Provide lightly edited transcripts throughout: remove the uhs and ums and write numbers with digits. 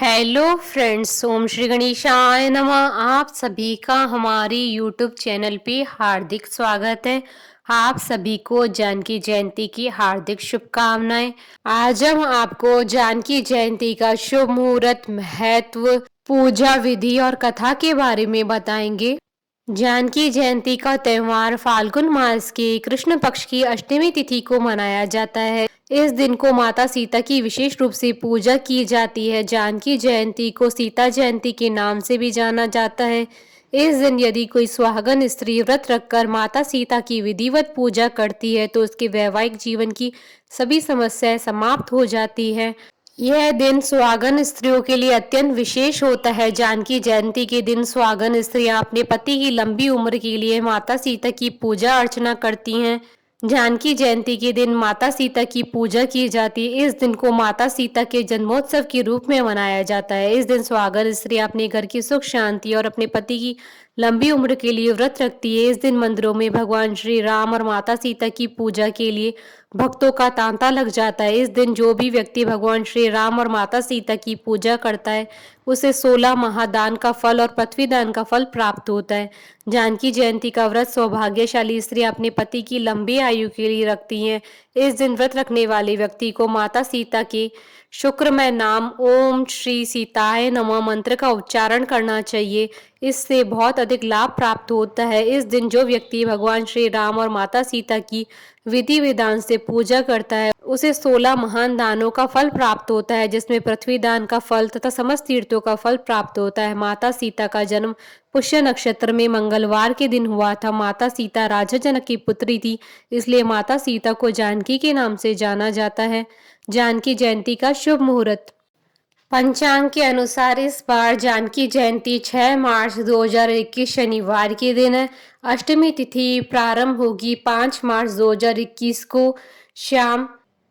Hello friends, ओम श्री गणेशाय नमः। आप सभी का हमारी यूट्यूब चैनल पे हार्दिक स्वागत है। आप सभी को जानकी जयंती की हार्दिक शुभकामनाएं। आज हम आपको जानकी जयंती का शुभ मुहूर्त, महत्व, पूजा विधि और कथा के बारे में बताएंगे। जानकी जयंती का त्योहार फाल्गुन मास के कृष्ण पक्ष की अष्टमी तिथि को मनाया जाता है। इस दिन को माता सीता की विशेष रूप से पूजा की जाती है। जानकी जयंती को सीता जयंती के नाम से भी जाना जाता है। इस दिन यदि कोई सुहागन स्त्री व्रत रखकर माता सीता की विधिवत पूजा करती है तो उसके वैवाहिक जीवन की सभी समस्याएं समाप्त हो जाती है। यह दिन सुहागन स्त्रियों के लिए अत्यंत विशेष होता है। जानकी जयंती के दिन सुहागन स्त्रियां अपने पति की लंबी उम्र के लिए माता सीता की पूजा अर्चना करती हैं। जानकी जयंती के दिन माता सीता की पूजा की जाती है। इस दिन को माता सीता के जन्मोत्सव के रूप में मनाया जाता है। इस दिन सुहागन स्त्रियां अपने घर की सुख शांति और अपने पति की लंबी उम्र के लिए व्रत रखती है। इस दिन मंदिरों में भगवान श्री राम और माता सीता की पूजा के लिए भक्तों का तांता लग जाता है। इस दिन जो भी व्यक्ति भगवान श्री राम और माता सीता की पूजा करता है उसे 16 महादान का फल और पृथ्वी दान का फल प्राप्त होता है। जानकी जयंती का व्रत सौभाग्यशाली स्त्री अपने पति की लंबी आयु के लिए रखती हैं। इस दिन व्रत रखने वाले व्यक्ति को माता सीता के शुक्रमय नाम ओम श्री सीताय नमः मंत्र का उच्चारण करना चाहिए। इससे बहुत अधिक लाभ प्राप्त होता है। इस दिन जो व्यक्ति भगवान श्री राम और माता सीता की विधि विधान से पूजा करता है उसे 16 महान दानों का फल प्राप्त होता है, जिसमें पृथ्वी दान का फल तथा समस्त तीर्थों का फल प्राप्त होता है। माता सीता का जन्म पुष्य नक्षत्र में मंगलवार के दिन हुआ था। माता सीता राजा जनक की पुत्री थी, इसलिए माता सीता को जानकी के नाम से जाना जाता है। जानकी जयंती का शुभ मुहूर्त। पंचांग के अनुसार इस बार जानकी जयंती 6 मार्च 2021 शनिवार के दिन है। अष्टमी तिथि प्रारंभ होगी 5 मार्च 2021 को शाम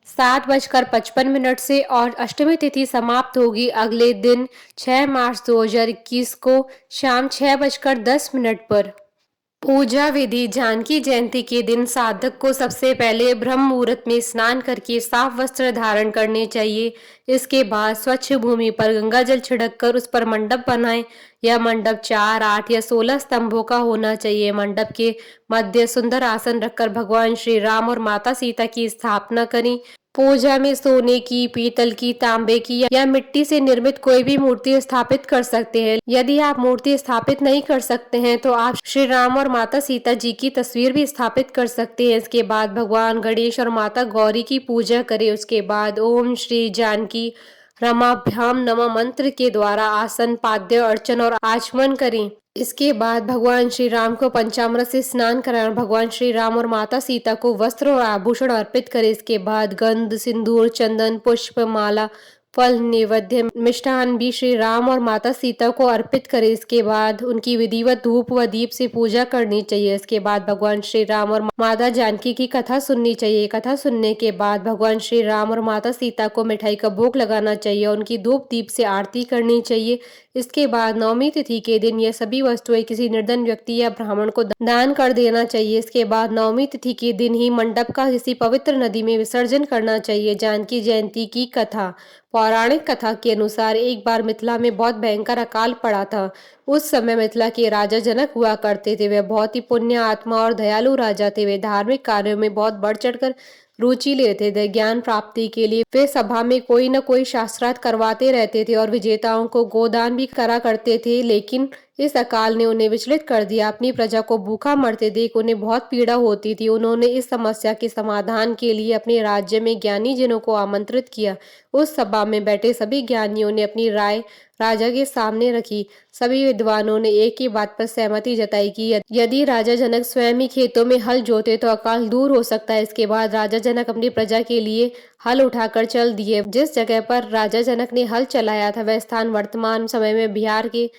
7:55 से और अष्टमी तिथि समाप्त होगी अगले दिन 6 मार्च 2021 को शाम 6:10 पर। पूजा विधि। जानकी जयंती के दिन साधक को सबसे पहले ब्रह्म मुहूर्त में स्नान करके साफ वस्त्र धारण करने चाहिए। इसके बाद स्वच्छ भूमि पर गंगा जल छिड़ककर उस पर मंडप बनाएं। यह मंडप 4, 8 या 16 स्तंभों का होना चाहिए। मंडप के मध्य सुंदर आसन रखकर भगवान श्री राम और माता सीता की स्थापना करें। पूजा में सोने की, पीतल की, तांबे की या मिट्टी से निर्मित कोई भी मूर्ति स्थापित कर सकते हैं। यदि आप मूर्ति स्थापित नहीं कर सकते हैं तो आप श्री राम और माता सीता जी की तस्वीर भी स्थापित कर सकते हैं। इसके बाद भगवान गणेश और माता गौरी की पूजा करें। उसके बाद ओम श्री जानकी रमाभ्याम नमः मंत्र के द्वारा आसन, पाद्य, अर्चन और आचमन करें। इसके बाद भगवान श्री राम को पंचामृत से स्नान कराएं और भगवान श्री राम और माता सीता को वस्त्र और आभूषण अर्पित करें। इसके बाद गंध, सिंदूर, चंदन, पुष्प, माला, फल, नैवेद्य, मिष्ठान भी श्री राम और माता सीता को अर्पित करें। इसके बाद उनकी विधिवत धूप व दीप से पूजा करनी चाहिए। इसके बाद भगवान श्री राम और माता जानकी की कथा सुननी चाहिए। कथा सुनने के बाद भगवान श्री राम और माता सीता को मिठाई का भोग लगाना चाहिए और उनकी धूप दीप से आरती करनी चाहिए। इसके बाद नवमी तिथि के दिन यह सभी वस्तुएं किसी निर्धन व्यक्ति या ब्राह्मण को दान कर देना चाहिए। इसके बाद नवमी तिथि के दिन ही मंडप का किसी पवित्र नदी में विसर्जन करना चाहिए। जानकी जयंती की कथा। पौराणिक कथा के अनुसार एक बार मिथिला में बहुत भयंकर अकाल पड़ा था। उस समय मिथिला के राजा जनक हुआ करते थे। वे बहुत ही पुण्य आत्मा और दयालु राजा थे। वे धार्मिक कार्यों में बहुत बढ़ चढ़कर रुचि लेते थे। ज्ञान प्राप्ति के लिए वे सभा में कोई न कोई शास्त्रार्थ करवाते रहते थे और विजेताओं को गोदान भी करा करते थे। लेकिन इस अकाल ने उन्हें विचलित कर दिया। अपनी प्रजा को भूखा मरते देख उन्हें बहुत पीड़ा होती थी। उन्होंने इस समस्या के समाधान के लिए अपने राज्य में ज्ञानी जनों को आमंत्रित किया। उस सभा में बैठे सभी ज्ञानियों ने अपनी राय राजा के सामने रखी। सभी विद्वानों ने एक ही बात पर सहमति जताई कि यदि राजा जनक स्वयं ही खेतों में हल जोते तो अकाल दूर हो सकता है। इसके बाद राजा जनक अपनी प्रजा के लिए हल उठाकर चल दिए। जिस जगह पर राजा जनक ने हल चलाया था वह स्थान वर्तमान समय में बिहार के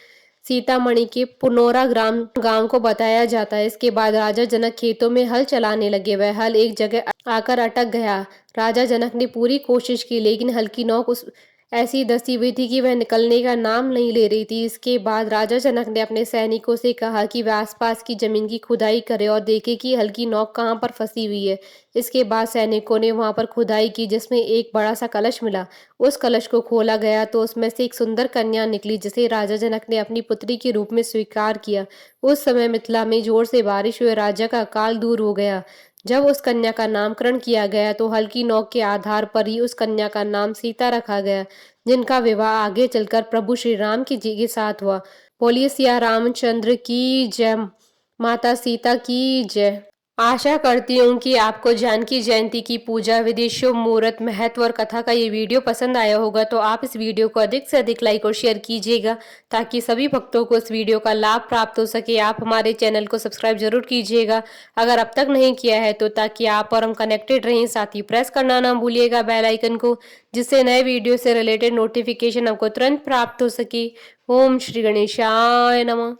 सीतामढ़ी के पुनौरा गांव को बताया जाता है। इसके बाद राजा जनक खेतों में हल चलाने लगे। वह हल एक जगह आकर अटक गया। राजा जनक ने पूरी कोशिश की लेकिन हल की नोक उस ऐसी धसी हुई थी कि वह निकलने का नाम नहीं ले रही थी। इसके बाद राजा जनक ने अपने सैनिकों से कहा कि वे आसपास की जमीन की खुदाई करें और देखें कि हल्की नोक कहाँ पर फंसी हुई है। इसके बाद सैनिकों ने वहां पर खुदाई की, जिसमें एक बड़ा सा कलश मिला। उस कलश को खोला गया तो उसमें से एक सुंदर कन्या निकली, जिसे राजा जनक ने अपनी पुत्री के रूप में स्वीकार किया। उस समय मिथिला में जोर से बारिश हुई, राजा का अकाल दूर हो गया। जब उस कन्या का नामकरण किया गया तो हल्की नोक के आधार पर ही उस कन्या का नाम सीता रखा गया, जिनका विवाह आगे चलकर प्रभु श्री राम की जी के साथ हुआ। बोलिए सिया रामचंद्र की जय, माता सीता की जय। आशा करती हूँ कि आपको जानकी जयंती की पूजा विधि, शुभ मुहूर्त, महत्व और कथा का ये वीडियो पसंद आया होगा, तो आप इस वीडियो को अधिक से अधिक लाइक और शेयर कीजिएगा ताकि सभी भक्तों को इस वीडियो का लाभ प्राप्त हो सके। आप हमारे चैनल को सब्सक्राइब जरूर कीजिएगा अगर अब तक नहीं किया है तो, ताकि आप और हम कनेक्टेड रहें। साथ ही प्रेस करना ना भूलिएगा बेल आइकन को, जिससे नए वीडियो से रिलेटेड नोटिफिकेशन आपको तुरंत प्राप्त हो सके। ओम श्री गणेशाय नमः।